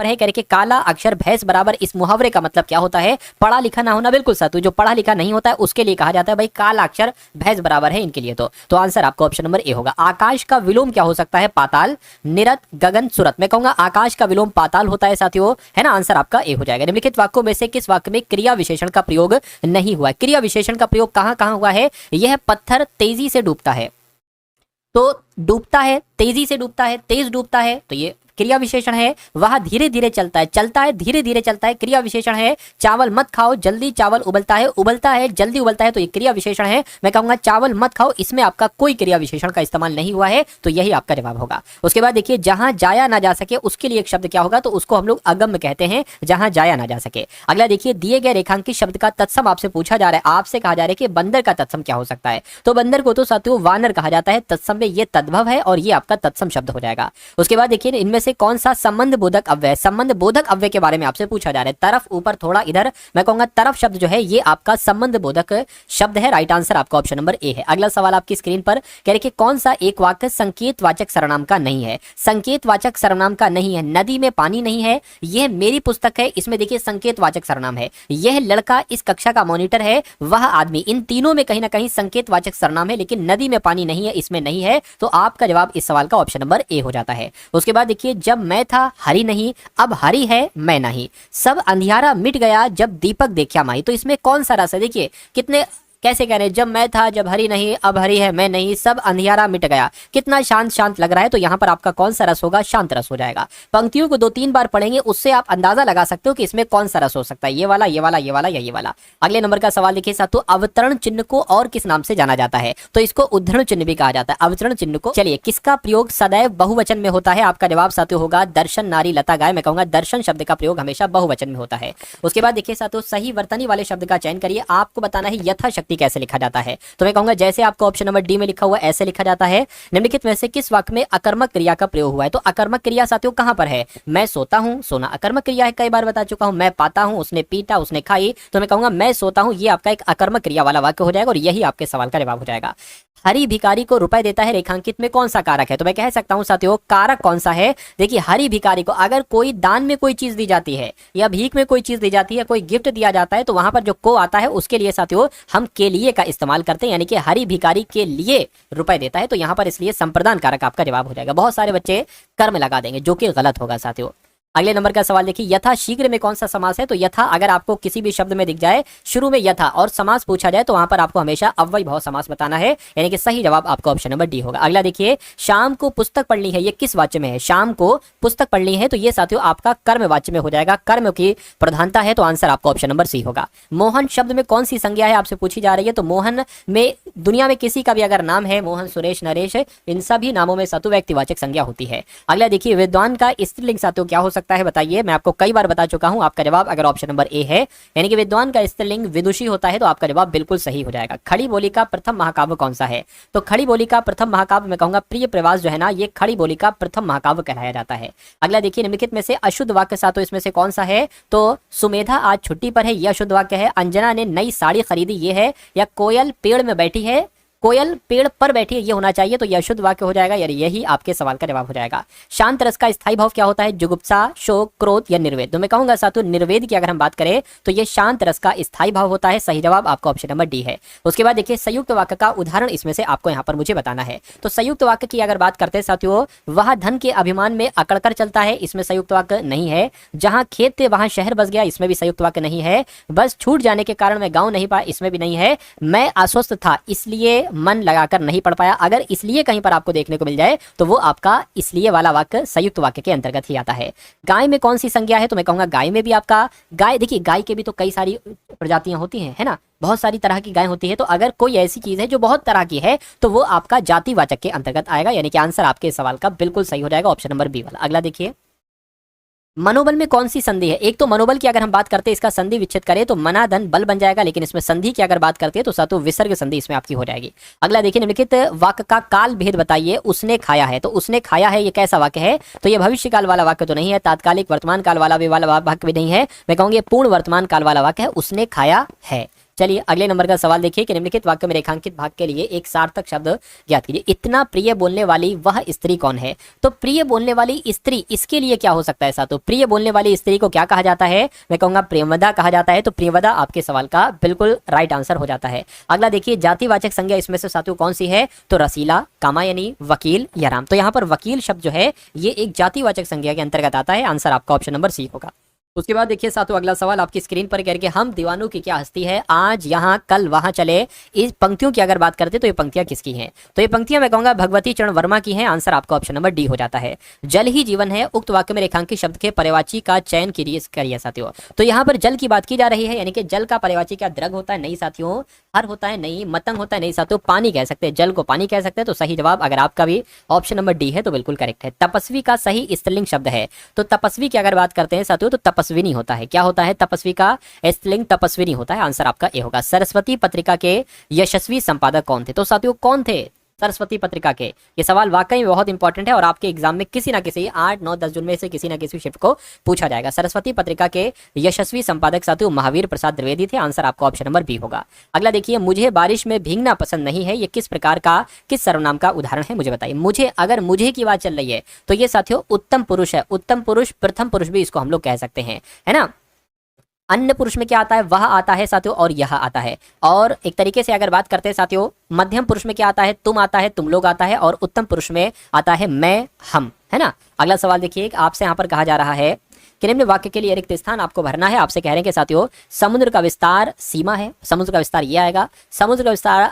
ऊपर है, कह के काला अक्षर भैंस बराबर। इस मुहावरे का मतलब क्या होता है? पढ़ा लिखा ना होना। बिल्कुल साथियों, जो पढ़ा लिखा नहीं होता है उसके लिए कहा जाता है भाई काला अक्षर भैंस बराबर है इनके लिए। तो आंसर आपका ऑप्शन नंबर ए होगा। आकाश का विलोम क्या हो सकता है? पाताल, निरत, गगन, सुरत। मैं कहूंगा आकाश का विलोम पाताल होता है साथियों, है ना। आंसर आपका ए हो जाएगा। निम्नलिखित वाक्यों में से किस वाक्य में क्रिया विशेषण का प्रयोग नहीं हुआ? क्रिया विशेषण का प्रयोग कहां कहां हुआ है? यह पत्थर तेजी से डूबता है, तो डूबता है, तेजी से डूबता है, तेज डूबता है, तो ये क्रिया विशेषण है। वह धीरे धीरे चलता है, चलता है, धीरे धीरे चलता है, क्रिया विशेषण है। चावल मत खाओ, जल्दी चावल उबलता है, उबलता है, जल्दी उबलता है, तो ये क्रिया विशेषण है। मैं कहूंगा चावल मत खाओ, इसमें आपका कोई क्रिया विशेषण का इस्तेमाल नहीं हुआ है, तो यही आपका जवाब होगा। उसके बाद देखिए, जहां जाया ना जा सके उसके लिए एक शब्द क्या होगा? तो उसको हम लोग अगम्य कहते हैं, जहां जाया ना जा सके। अगला देखिए, दिए गए रेखांकित शब्द का तत्सम आपसे पूछा जा रहा है, आपसे कहा जा रहा है कि बंदर का तत्सम क्या हो सकता है? तो बंदर को तो साथियों वानर कहा जाता है, तत्सम में ये तद्भव है और ये आपका तत्सम शब्द हो जाएगा। उसके बाद देखिए, इनमें से कौन सा संबंध बोधक अव्यय? संबंध बोधक अव्यय के बारे में आपसे पूछा जा रहा है। तरफ ऊपर थोड़ा इधर, मैं कहूंगा तरफ शब्द जो है ये आपका संबंध बोधक शब्द है। राइट आंसर आपका ऑप्शन नंबर ए है। अगला सवाल आपकी स्क्रीन पर कह रहे कि कौन सा एक वाक्य संकेतवाचक सर्वनाम का नहीं है? संकेतवाचक सर्वनाम का नहीं है। नदी में पानी नहीं है, यह मेरी पुस्तक है, इसमें देखिए संकेतवाचक सर्वनाम है। यह लड़का इस कक्षा का मॉनिटर है, वह आदमी, इन तीनों में कहीं ना कहीं संकेतवाचक सर्वनाम है, लेकिन नदी में पानी नहीं है, इसमें नहीं है, तो आपका जवाब इस सवाल का ऑप्शन नंबर ए हो जाता है। उसके बाद देखिए, जब मैं था हरी नहीं, अब हरी है मैं नहीं, सब अंधियारा मिट गया जब दीपक देखा माही। तो इसमें कौन सा रस है? देखिए कितने कैसे कह रहे हैं, जब मैं था, जब हरी नहीं, अब हरी है मैं नहीं, सब अंधियारा मिट गया। कितना शांत शांत लग रहा है, तो यहां पर आपका कौन सा रस होगा? शांत रस हो जाएगा। पंक्तियों को 2-3 बार पढ़ेंगे, उससे आप अंदाजा लगा सकते हो कि इसमें कौन सा रस हो सकता है, ये वाला, ये वाला, ये वाला या ये वाला। अगले नंबर का सवाल देखिए साथियों, अवतरण चिन्ह को और किस नाम से जाना जाता है? तो इसको उद्धरण चिन्ह भी कहा जाता है। अवतरण चिन्ह को, चलिए, किसका प्रयोग सदैव बहुवचन में होता है? आपका जवाब साथियों होगा दर्शन, नारी, लता, गाय। मैं कहूंगा दर्शन शब्द का प्रयोग हमेशा बहुवचन में होता है। उसके बाद देखिए साथियों, सही वर्तनी वाले शब्द का चयन करिए। आपको बताना है यथाशक्ति कैसे लिखा जाता है। तो मैं कहूंगा जैसे आपको ऑप्शन नंबर डी में लिखा हुआ ऐसे लिखा जाता है। निम्नलिखित में से किस वाक्य में अकर्मक क्रिया का प्रयोग हुआ है? तो अकर्मक क्रिया साथियों कहां पर है? मैं सोता हूं, सोना अकर्मक क्रिया है, कई बार बता चुका हूं। मैं पाता हूं, उसने पीटा, उसने खाई, तो मैं कहूंगा मैं सोता हूं, ये आपका एक अकर्मक क्रिया वाला वाक्य हो जाएगा और यही आपके सवाल का जवाब हो जाएगा। हरी भिखारी को रुपए देता है, रेखांकित में कौन सा कारक है? तो मैं कह सकता हूं साथियों कारक कौन सा है? देखिए, हरी भिखारी को अगर कोई दान में कोई चीज दी जाती है या भीख में कोई चीज दी जाती है, कोई गिफ्ट दिया जाता है, तो वहां पर जो को आता है उसके लिए साथियों हम के लिए का इस्तेमाल करते हैं, यानी कि हरी भिखारी के लिए रुपए देता है, तो यहां पर इसलिए संप्रदान कारक आपका जवाब हो जाएगा। बहुत सारे बच्चे कर्म लगा देंगे जो कि गलत होगा साथियों। अगले नंबर का सवाल देखिए, यथा शीघ्र में कौन सा समास है? तो यथा अगर आपको किसी भी शब्द में दिख जाए शुरू में यथा और समास पूछा जाए, तो वहां पर आपको हमेशा अव्यय भाव समास बताना है, यानी कि सही जवाब आपका ऑप्शन नंबर डी होगा। अगला देखिए, शाम को पुस्तक पढ़नी है, ये किस वाच्य में है? शाम को पुस्तक पढ़नी है, तो ये साथियों आपका कर्म वाच्य में हो जाएगा, कर्म की प्रधानता है, तो आंसर आपका ऑप्शन नंबर सी होगा। मोहन शब्द में कौन सी संज्ञा है आपसे पूछी जा रही है? तो मोहन में दुनिया में किसी का भी अगर नाम है, मोहन, सुरेश, नरेश, इन सभी नामों में सातु व्यक्तिवाचक संज्ञा होती है। अगला देखिए, विद्वान का स्त्रीलिंग साथियों क्या हो सकता है? बताइए, मैं आपको कई बार बता चुका हूं। आपका जवाब अगर ऑप्शन नंबर ए है, यानी कि विद्वान का स्त्रीलिंग विदुषी होता है, तो आपका जवाब बिल्कुल सही हो जाएगा। खड़ी बोली का प्रथम महाकाव्य कौन सा है? तो खड़ी बोली का प्रथम महाकाव्य मैं कहूंगा प्रिय प्रवास जो है ना, ये खड़ी बोली का प्रथम महाकाव्य कहलाया जाता है। अगला देखिए, निम्नलिखित में से अशुद्ध वाक्य साथियों इसमें से कौन सा है? तो सुमेधा आज छुट्टी पर है, यह अशुद्ध वाक्य है। अंजना ने नई साड़ी खरीदी, ये है। या कोयल पेड़ में बैठी है, कोयल पेड़ पर बैठी है, ये होना चाहिए, तो यह शुद्ध वाक्य हो जाएगा, यानी यही आपके सवाल का जवाब हो जाएगा। शांत रस का स्थायी भाव क्या होता है? जुगुप्सा, शोक, क्रोध या निर्वेद? तो मैं कहूंगा साथियों निर्वेद की अगर हम बात करें तो ये शांत रस का स्थायी भाव होता है। सही जवाब आपका ऑप्शन नंबर डी है। उसके बाद देखिए, संयुक्त वाक्य का उदाहरण इसमें से आपको यहाँ पर मुझे बताना है। तो संयुक्त वाक्य की अगर बात करते हैं साथियों, वह धन के अभिमान में अकड़कर चलता है, इसमें संयुक्त वाक्य नहीं है। जहां खेत थे वहां शहर बस गया, इसमें भी संयुक्त वाक्य नहीं है। बस छूट जाने के कारण मैं गाँव नहीं पाया, इसमें भी नहीं है। मैं अस्वस्थ था इसलिए मन लगाकर नहीं पढ़ पाया, अगर इसलिए कहीं पर आपको देखने को मिल जाए तो वो आपका इसलिए वाला वाक्य संयुक्त वाक्य के अंतर्गत ही आता है। गाय में कौन सी संज्ञा है? तो मैं कहूंगा गाय में भी आपका, गाय देखिए गाय के भी तो कई सारी प्रजातियां होती हैं, है ना, बहुत सारी तरह की गाय होती है, तो अगर कोई ऐसी चीज है जो बहुत तरह की है तो वो आपका जातिवाचक के अंतर्गत आएगा, यानी कि आंसर आपके सवाल का बिल्कुल सही हो जाएगा, ऑप्शन नंबर बी वाला। अगला देखिए, मनोबल में कौन सी संधि है? एक तो मनोबल की अगर हम बात करते हैं, इसका संधि विच्छेद करें तो मना धन बल बन जाएगा, लेकिन इसमें संधि की अगर बात करते हैं तो सातु विसर्ग संधि इसमें आपकी हो जाएगी। अगला देखिए, निम्नलिखित वाक्य का काल भेद बताइए। उसने खाया है, तो उसने खाया है ये कैसा वाक्य है? तो ये भविष्य काल वाला वाक्य तो नहीं है, तात्कालिक वर्तमान काल वाला भी वाक्य भी नहीं है, मैं कहूंगी पूर्ण वर्तमान काल वाला वाक्य है, उसने खाया है। चलिए अगले नंबर का सवाल देखिए कि निम्नलिखित वाक्य में रेखांकित भाग के लिए एक सार्थक शब्द ज्ञात कीजिए। इतना प्रिय बोलने वाली वह स्त्री कौन है? तो प्रिय बोलने वाली स्त्री, इसके लिए क्या हो सकता है साथियों? प्रिय बोलने वाली स्त्री को क्या कहा जाता है? मैं कहूंगा प्रियवदा कहा जाता है। तो प्रियवदा आपके सवाल का बिल्कुल राइट आंसर हो जाता है। अगला देखिए जातिवाचक संज्ञा इसमें से साथियों कौन सी है? तो रसीला, कामायनी, वकील या राम। तो यहाँ पर वकील शब्द जो है ये एक जातिवाचक संज्ञा के अंतर्गत आता है। आंसर आपका ऑप्शन नंबर सी होगा। उसके बाद देखिए साथियों अगला सवाल आपकी स्क्रीन पर करके, हम दीवानों की क्या हस्ती है, आज यहाँ कल वहां चले। इस पंक्तियों की अगर बात करते तो ये पंक्तियां किसकी हैं? तो ये पंक्तियां मैं कहूंगा भगवती चरण वर्मा की हैं। आंसर आपका ऑप्शन नंबर डी हो जाता है। जल ही जीवन है, उक्त वाक्य में रेखांकित शब्द के पर्यायवाची का चयन करिए साथियों। तो यहाँ पर जल की बात की जा रही है, यानी कि जल का पर्यायवाची क्या द्रग होता है? नहीं साथियों। हर होता है? नहीं। मतंग होता है? नहीं साथियों। पानी कह सकते हैं, जल को पानी कह सकते हैं। तो सही जवाब अगर आपका भी ऑप्शन नंबर डी है तो बिल्कुल करेक्ट है। तपस्वी का सही स्त्रीलिंग शब्द है, तो तपस्वी की अगर बात करते हैं साथियों तो तपस्विनी होता है। क्या होता है? तपस्वी का स्त्रीलिंग तपस्विनी होता है। आंसर आपका ए होगा। सरस्वती पत्रिका के यशस्वी संपादक कौन थे? तो साथियों कौन थे सरस्वती पत्रिका के? ये सवाल वाकई में बहुत इंपॉर्टेंट है और आपके एग्जाम में किसी ना किसी 8, 9, 10 जून में से किसी ना किसी शिफ्ट को पूछा जाएगा। सरस्वती पत्रिका के यशस्वी संपादक साथियों महावीर प्रसाद द्विवेदी थे। आंसर आपका ऑप्शन नंबर बी होगा। अगला देखिए, मुझे बारिश में भीगना पसंद नहीं है, ये किस प्रकार का, किस सर्वनाम का उदाहरण है? मुझे बताइए। मुझे, अगर मुझे की बात चल रही है तो ये साथियों उत्तम पुरुष है। उत्तम पुरुष, प्रथम पुरुष भी इसको हम लोग कह सकते हैं, है ना। अन्य पुरुष में क्या आता है? वह आता है साथियों और यह आता है। और एक तरीके से अगर बात करते हैं साथियों मध्यम पुरुष में क्या आता है? तुम आता है, तुम लोग आता है। और उत्तम पुरुष में आता है मैं, हम, है ना। अगला सवाल देखिए, आपसे यहाँ पर कहा जा रहा है कि निम्न वाक्य के लिए रिक्त स्थान आपको भरना है। आपसे कह रहे हैं कि साथियों समुद्र का विस्तार सीमा है, समुद्र का विस्तार ये आएगा। समुद्र का विस्तार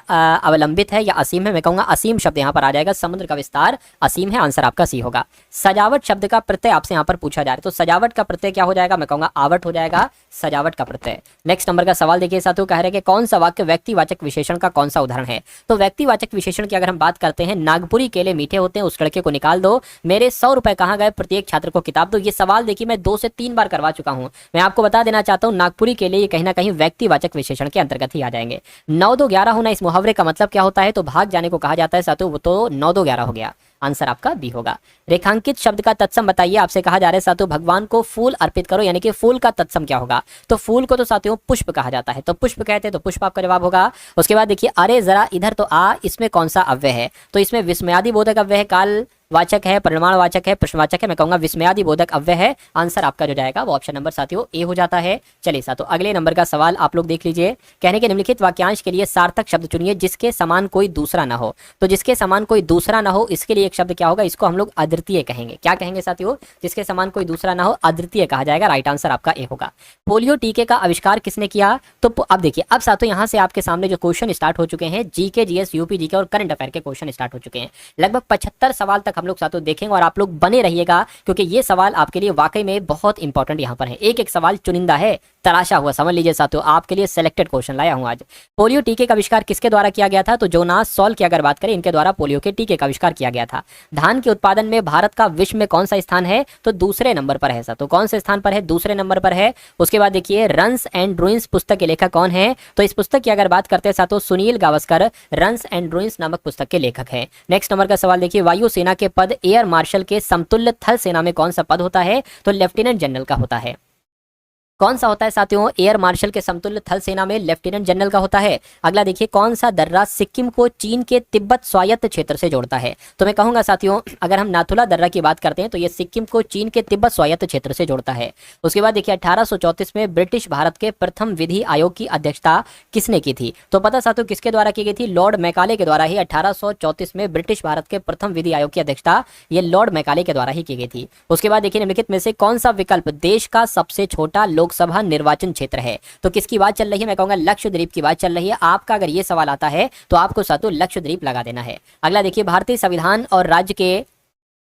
अवलंबित है या असीम है? मैं कहूंगा असीम शब्द यहाँ पर आ जाएगा। समुद्र का विस्तार असीम है। आंसर आपका सी होगा। सजावट शब्द का प्रत्यय आपसे यहाँ पर पूछा जा रहा है, तो सजावट का प्रत्यय क्या हो जाएगा? मैं कहूंगा आवट हो जाएगा, सजावट का प्रत्यय। नेक्स्ट नंबर का सवाल देखिए साथियों, कह रहे हैं कि कौन सा वाक्य व्यक्तिवाचक विशेषण का कौन सा उदाहरण है? तो व्यक्तिवाचक विशेषण की अगर हम बात करते हैं, नागपुरी केले मीठे होते हैं, उस लड़के को निकाल दो, मेरे 100 रुपए कहाँ गए, प्रत्येक छात्र को किताब दो। ये सवाल देखिए मैं 2 से 3 बार करवा चुका हूं। मैं आपको बता देना चाहता हूं नागपुरी के लिए कहीं ना कहीं व्यक्तिवाचक विशेषण के अंतर्गत ही आ जाएंगे। 9 2 11 होना इस मुहावरे का मतलब क्या होता है? तो भाग जाने को कहा जाता है साथियों, वो तो 9 2 11 हो गया। आंसर आपका बी होगा। रेखांकित शब्द का तत्सम बताइए। आपसे कहा जा रहा है साथियों भगवान को फूल अर्पित करो, यानी कि फूल का तत्सम क्या होगा? तो फूल को तो साथियों पुष्प कहा जाता है, तो पुष्प कहते हैं तो पुष्प आपका जवाब होगा। उसके बाद देखिए, अरे जरा इधर तो आ, इसमें कौन सा अव्यय है? तो इसमें विस्मयादि बोधक अव्यय है, काल वाचक है, परिमाणवाचक है, प्रश्नवाचक है। मैं कहूंगा विस्मयादि बोधक अव्यय है। आंसर आपका जो जाएगा वो ऑप्शन नंबर साथियों ए हो जाता है। चलिए साथियों अगले नंबर का सवाल आप लोग देख लीजिए। कहने के निम्नलिखित वाक्यांश के लिए सार्थक शब्द चुनिए जिसके समान कोई दूसरा ना हो। तो जिसके समान कोई दूसरा ना हो, इसके लिए एक शब्द क्या होगा? इसको हम लोग अद्वितीय कहेंगे। क्या कहेंगे साथियों? जिसके समान कोई दूसरा ना हो, अद्वितीय कहा जाएगा। राइट आंसर आपका ए होगा। पोलियो टीके का आविष्कार किसने किया? तो अब देखिए, अब साथियों यहाँ से आपके सामने जो क्वेश्चन स्टार्ट हो चुके हैं, जीके, जीएस, यूपी जीके और करंट अफेयर के क्वेश्चन स्टार्ट हो चुके हैं। लगभग 75 सवाल तक हम लोग साथियों देखेंगे और आप लोग बने रहिएगा क्योंकि ये सवाल आपके लिए वाकई में बहुत इंपॉर्टेंट यहाँ पर है। एक एक सवाल चुनिंदा है, तराशा हुआ, समझ लीजिए साथियों, आपके लिए सिलेक्टेड क्वेश्चन लाया हूं आज। पोलियो टीके का आविष्कार किसके द्वारा किया गया था? तो जोनास सॉल की अगर बात करें, इनके द्वारा पोलियो के टीके का आविष्कार किया गया था। धान के उत्पादन में भारत का विश्व में कौन सा स्थान है? तो दूसरे नंबर पर है साथियों। कौन से स्थान पर है? दूसरे नंबर पर है। उसके बाद देखिए, रन्स एंड रूइंस पुस्तक के लेखक कौन है? तो इस पुस्तक की अगर बात करते हैं साथियों, Sunil Gavaskar runs and ruins नामक पुस्तक के लेखक है। नेक्स्ट नंबर का सवाल देखिए, वायुसेना के पद एयर मार्शल के समतुल्य थल सेना में कौन सा पद होता है? तो लेफ्टिनेंट जनरल का होता है। कौन सा होता है साथियों? एयर मार्शल के समतुल्य थल सेना में लेफ्टिनेंट जनरल का होता है। अगला देखिए, कौन सा दर्रा सिक्किम को चीन के तिब्बत स्वायत्त क्षेत्र से जोड़ता है? तो मैं कहूंगा साथियों, अगर हम नाथुला दर्रा की बात करते हैं तो ये सिक्किम को चीन के तिब्बत स्वायत्त क्षेत्र से जोड़ता है। उसके बाद देखिए, 1834 में ब्रिटिश भारत के प्रथम विधि आयोग की अध्यक्षता किसने की थी? तो पता साथियों किसके द्वारा की गई थी? लॉर्ड मैकाले के द्वारा ही 1834 में ब्रिटिश भारत के प्रथम विधि आयोग की अध्यक्षता ये लॉर्ड मैकाले के द्वारा ही की गई थी। उसके बाद देखिए, निम्नलिखित में से कौन सा विकल्प देश का सबसे छोटा लोकसभा निर्वाचन क्षेत्र है? तो किसकी बात चल रही है? मैं कहूंगा लक्षद्वीप की बात चल रही है। आपका अगर ये सवाल आता है तो आपको साथियों लक्षद्वीप लगा देना है। अगला देखिए, भारतीय संविधान और राज्य के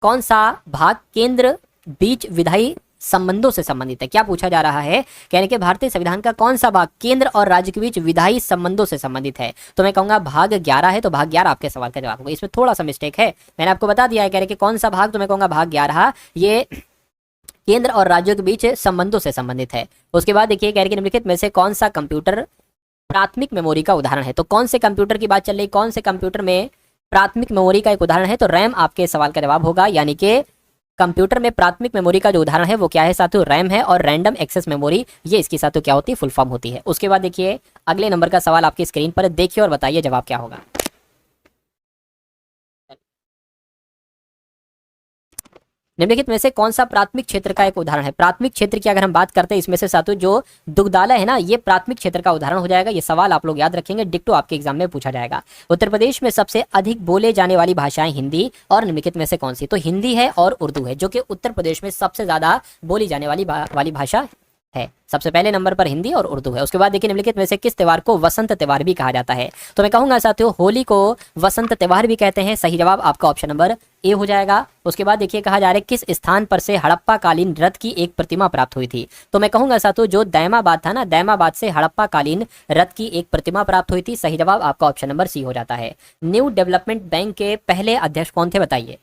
कौन सा भाग केंद्र बीच विधायी संबंधों से संबंधित है? क्या पूछा जा रहा है? कहने के भारतीय संविधान का कौन सा भाग केंद्र और राज्य के बीच विधायी संबंधों से संबंधित है? तो मैं कहूंगा भाग 11 है। तो भाग 11 आपके सवाल का जवाब होगा। इसमें थोड़ा सा मिस्टेक है, मैंने आपको बता दिया है। कह रहे कि कौन सा भाग? तो मैं कहूंगा भाग 11 ये केंद्र और राज्यों के बीच संबंधों से संबंधित है। उसके बाद देखिए, कह रहे कि निम्नलिखित में से कौन सा कंप्यूटर प्राथमिक मेमोरी का उदाहरण है? तो कौन से कंप्यूटर की बात चल रही है? कौन से कंप्यूटर में प्राथमिक मेमोरी का एक उदाहरण है? तो रैम आपके सवाल का जवाब होगा, यानी कि कंप्यूटर में प्राथमिक मेमोरी का जो उदाहरण है वो क्या है साथियों, रैम है, और रैंडम एक्सेस मेमोरी ये इसकी साथियों क्या होती है, फुल फॉर्म होती है। उसके बाद देखिए अगले नंबर का सवाल आपकी स्क्रीन पर देखिए और बताइए जवाब क्या होगा। निम्नलिखित में से कौन सा प्राथमिक क्षेत्र का एक उदाहरण है। प्राथमिक क्षेत्र की अगर हम बात करते हैं इसमें से साथियों जो दुग्धालय है ना, ये प्राथमिक क्षेत्र का उदाहरण हो जाएगा। ये सवाल आप लोग याद रखेंगे, डिक्टो आपके एग्जाम में पूछा जाएगा। उत्तर प्रदेश में सबसे अधिक बोले जाने वाली भाषाएं हिंदी और निम्नलिखित में से कौन सी, तो हिंदी है और उर्दू है, जो कि उत्तर प्रदेश में सबसे ज्यादा बोली जाने वाली भाषा है। सबसे पहले नंबर पर हिंदी और उर्दू है। उसके बाद देखिए निम्नलिखित में से किस त्योहार को वसंत त्योहार भी कहा जाता है, तो मैं कहूंगा साथियों होली को वसंत त्योहार भी कहते हैं। सही जवाब आपका ऑप्शन नंबर ए हो जाएगा। उसके बाद देखिए कहा जा रहा है किस स्थान पर से हड़प्पा कालीन रथ की एक प्रतिमा प्राप्त हुई थी, तो मैं कहूंगा साथियों जो दैमाबाद था ना, दैमाबाद से हड़प्पा कालीन रथ की एक प्रतिमा प्राप्त हुई थी। सही जवाब आपका ऑप्शन नंबर सी हो जाता है। न्यू डेवलपमेंट बैंक के पहले अध्यक्ष कौन थे बताइए,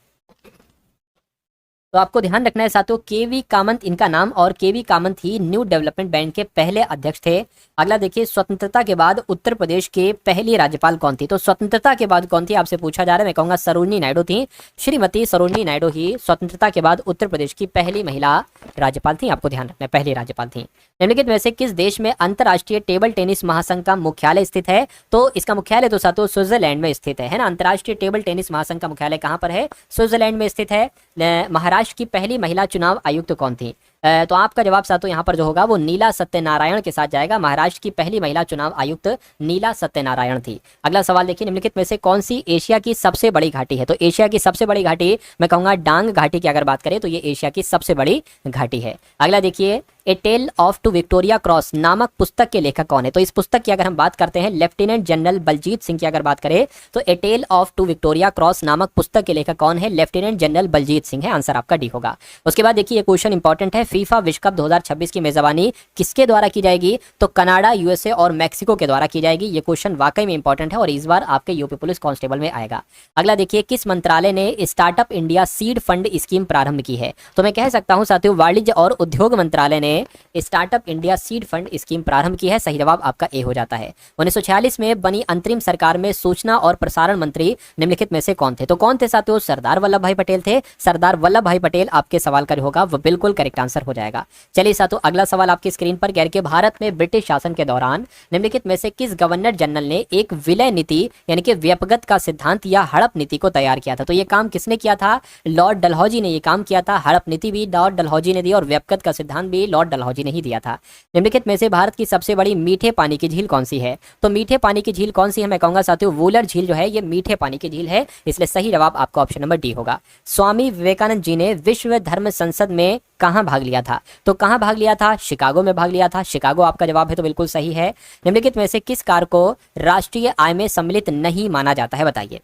तो आपको ध्यान रखना है साथियों केवी कामत इनका नाम, और केवी कामत ही न्यू डेवलपमेंट बैंक के पहले अध्यक्ष थे। अगला देखिए स्वतंत्रता के बाद उत्तर प्रदेश के पहली राज्यपाल कौन थी, तो स्वतंत्रता के बाद कौन थी आपसे पूछा जा रहा है। मैं कहूंगा सरोजिनी नायडू थी। श्रीमती सरोजिनी नायडू ही स्वतंत्रता के बाद उत्तर प्रदेश की पहली महिला राज्यपाल थी। आपको ध्यान रखना है पहली राज्यपाल थी। निम्नलिखित में से किस देश में अंतर्राष्ट्रीय टेबल टेनिस महासंघ का मुख्यालय स्थित है, तो इसका मुख्यालय तो साथियों स्विट्जरलैंड में स्थित है ना। अंतर्राष्ट्रीय टेबल टेनिस महासंघ का मुख्यालय कहाँ पर है, स्विट्जरलैंड में स्थित है। महाराष्ट्र की पहली महिला चुनाव आयुक्त कौन थी, तो आपका जवाब साथियों यहाँ पर जो होगा वो नीला सत्यनारायण के साथ जाएगा। महाराष्ट्र की पहली महिला चुनाव आयुक्त नीला सत्यनारायण थी। अगला सवाल देखिए निम्नलिखित में से कौन सी एशिया की सबसे बड़ी घाटी है, तो एशिया की सबसे बड़ी घाटी मैं कहूंगा डांग घाटी की अगर बात करें तो ये एशिया की सबसे बड़ी घाटी है। अगला देखिए a tale of two Victoria Cross नामक पुस्तक के लेखक कौन है, तो इस पुस्तक की अगर हम बात करते हैं लेफ्टिनेंट जनरल बलजीत सिंह की अगर बात करें तो a tale of two Victoria Cross नामक पुस्तक के लेखक कौन है, लेफ्टिनेंट जनरल बलजीत सिंह है। आंसर आपका डी होगा। उसके बाद देखिए ये क्वेश्चन इंपॉर्टेंट है, फीफा विश्व कप 2026 की मेजबानी किसके द्वारा की जाएगी, तो कनाडा, यूएसए और मैक्सिको के द्वारा की जाएगी। ये क्वेश्चन वाकई में इंपॉर्टेंट है और इस बार आपके यूपी पुलिस कांस्टेबल में आएगा। अगला देखिए किस मंत्रालय ने startup India seed fund scheme प्रारंभ की है, तो मैं कह सकता हूं साथियों वाणिज्य और उद्योग मंत्रालय ने startup India seed fund scheme प्रारंभ की है। सही जवाब आपका ए हो जाता है। 1946 में बनी अंतरिम सरकार में सूचना और प्रसारण मंत्री निम्नलिखित में से कौन थे, तो कौन थे साथियों, सरदार वल्लभ भाई पटेल थे। सरदार वल्लभ भाई पटेल आपके सवाल का होगा वो बिल्कुल करेक्ट आंसर हो जाएगा। चलिए साथियों अगला सवाल आपकी स्क्रीन पर गैर के भारत में ब्रिटिश शासन के दौरान निम्नलिखित में से किस गवर्नर जनरल ने एक विलय नीति यानी कि व्यपगत का सिद्धांत या हड़प नीति को तैयार किया था, तो ये काम किसने किया था, लॉर्ड डलहौजी ने ये काम किया था। हड़प नीति भी लॉर्ड डलहौजी ने दी और व्यपगत का सिद्धांत भी लॉर्ड डलहौजी ने ही दिया था। निम्नलिखित में से भारत की सबसे बड़ी मीठे पानी की झील कौन सी है, तो मीठे पानी की झील कौन सी है, मैं कहूंगा साथियों वूलर झील जो है ये मीठे पानी की झील है, इसलिए सही जवाब आपका ऑप्शन नंबर डी होगा। स्वामी विवेकानंद जी ने विश्व धर्म संसद में कहां भाग लिया था, तो कहां भाग लिया था, शिकागो में भाग लिया था। शिकागो आपका जवाब है तो बिल्कुल सही है। निम्नलिखित में से किस कार को राष्ट्रीय आय में सम्मिलित नहीं माना जाता है बताइए,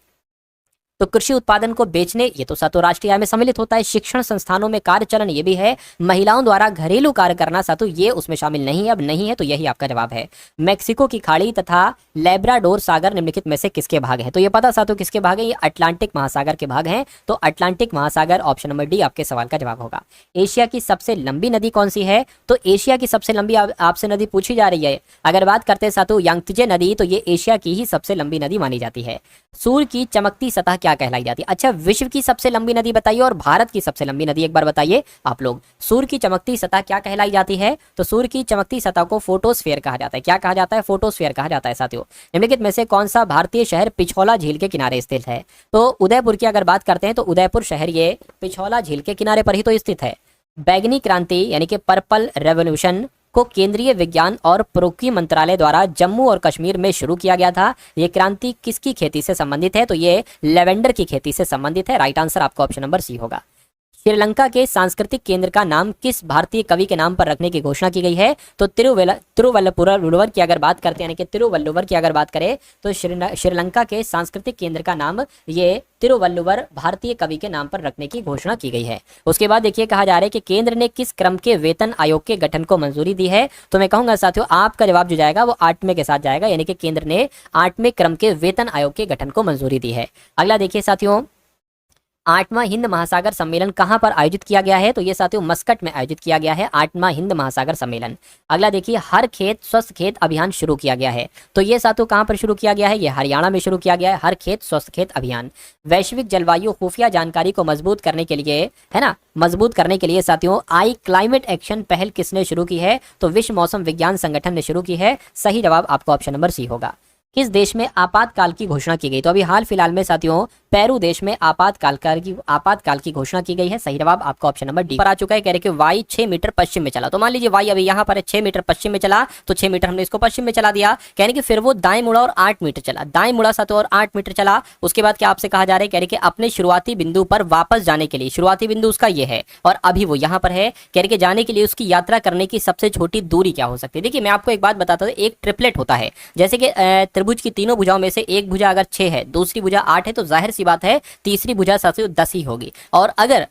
तो कृषि उत्पादन को बेचने ये तो सातों राष्ट्रीय आय में सम्मिलित होता है। शिक्षण संस्थानों में कार्य चलन ये भी है। महिलाओं द्वारा घरेलू कार्य करना सातों ये उसमें शामिल नहीं है, अब नहीं है तो यही आपका जवाब है। मैक्सिको की खाड़ी तथा लेब्राडोर सागर निम्नलिखित में से किसके भाग है, तो ये पता सातों किसके भाग है, ये अटलांटिक महासागर के भाग हैं, तो अटलांटिक महासागर ऑप्शन नंबर डी आपके सवाल का जवाब होगा। एशिया की सबसे लंबी नदी कौन सी है, तो एशिया की सबसे लंबी आपसे नदी पूछी जा रही है। अगर बात करते हैं सातों यांगत्जे नदी, तो ये एशिया की ही सबसे लंबी नदी मानी जाती है। सूर्य की चमकती सतह क्या कहलाई जाती है, अच्छा विश्व की सबसे लंबी नदी बताइए और भारत की सबसे लंबी नदी एक बार बताइए आप लोग। सूर्य की चमकती सतह क्या कहलाई जाती है, तो सूर्य की चमकती सतह को फोटोस्फीयर कहा जाता है। क्या कहा जाता है, फोटोस्फीयर कहा जाता है साथियों। निम्नलिखित में से कौन सा भारतीय शहर पिछोला झील के किनारे स्थित है, तो उदयपुर की अगर बात करते हैं तो उदयपुर शहर ये पिछोला झील के किनारे पर ही तो स्थित है। बैगनी क्रांति यानी कि पर्पल रेवोल्यूशन को केंद्रीय विज्ञान और प्रौद्योगिकी मंत्रालय द्वारा जम्मू और कश्मीर में शुरू किया गया था। ये क्रांति किसकी खेती से संबंधित है, तो ये लेवेंडर की खेती से संबंधित है। राइट आंसर आपका ऑप्शन नंबर सी होगा। श्रीलंका के सांस्कृतिक केंद्र का नाम किस भारतीय कवि के नाम पर रखने की घोषणा की गई है, तो तिरुवल्लुवर की अगर बात करते हैं यानी कि तिरुवल्लुवर की अगर बात करें तो श्रीलंका के सांस्कृतिक केंद्र का नाम ये तिरुवल्लुवर भारतीय कवि के नाम पर रखने की घोषणा की गई है। उसके बाद देखिए कहा जा रहा है कि केंद्र ने किस क्रम के वेतन आयोग के गठन को मंजूरी दी है, तो मैं कहूंगा साथियों आपका जवाब जो जाएगा वो 8वें के साथ जाएगा, यानी कि केंद्र ने 8वें क्रम के वेतन आयोग के गठन को मंजूरी दी है। अगला देखिए साथियों 8वां हिंद महासागर सम्मेलन कहां पर आयोजित किया गया है? तो ये साथियों मस्कट में आयोजित किया गया है 8वां हिंद महासागर सम्मेलन। अगला देखिए, हर खेत स्वस्थ खेत अभियान शुरू किया गया है। तो ये साथियों कहां पर शुरू किया गया है? ये हरियाणा में शुरू किया गया है, हर खेत स्वस्थ खेत अभियान। वैश्विक जलवायु खुफिया जानकारी को मजबूत करने के लिए, है ना, मजबूत करने के लिए साथियों आई क्लाइमेट एक्शन पहल किसने शुरू की है? तो विश्व मौसम विज्ञान संगठन ने शुरू की है। सही जवाब आपका ऑप्शन नंबर सी होगा। किस देश में आपातकाल की घोषणा की गई? तो अभी हाल फिलहाल में साथियों पेरू देश में आपातकाल की घोषणा की गई है। सही जवाब आपका ऑप्शन नंबर डी पर आ चुका है। कह रहे कि वाई 6 मीटर पश्चिम में चला। तो मान लीजिए वाई अभी यहाँ पर है 6 मीटर पश्चिम में चला, तो 6 मीटर हमने इसको पश्चिम में चला दिया। कहने कि फिर वो दाएं मुड़ा और 8 मीटर चला, दाएं मुड़ा साथियों और 8 मीटर चला। उसके बाद क्या आपसे कहा जा रहा है? कह रहे कि अपने शुरुआती बिंदु पर वापस जाने के लिए, शुरुआती बिंदु उसका ये है और अभी वो यहाँ पर है। कह रहे कि जाने के लिए उसकी यात्रा करने की सबसे छोटी दूरी क्या हो सकती है? देखिए मैं आपको एक बात बताता हूँ, एक ट्रिपलेट होता है, जैसे कि त्रिभुज की तीनों भुजाओं में से एक भुजा अगर 6 है, दूसरी भुजा 8 है, तो जाहिर सी बात है तीसरी भुजा साथियों 10 ही होगी। और अगर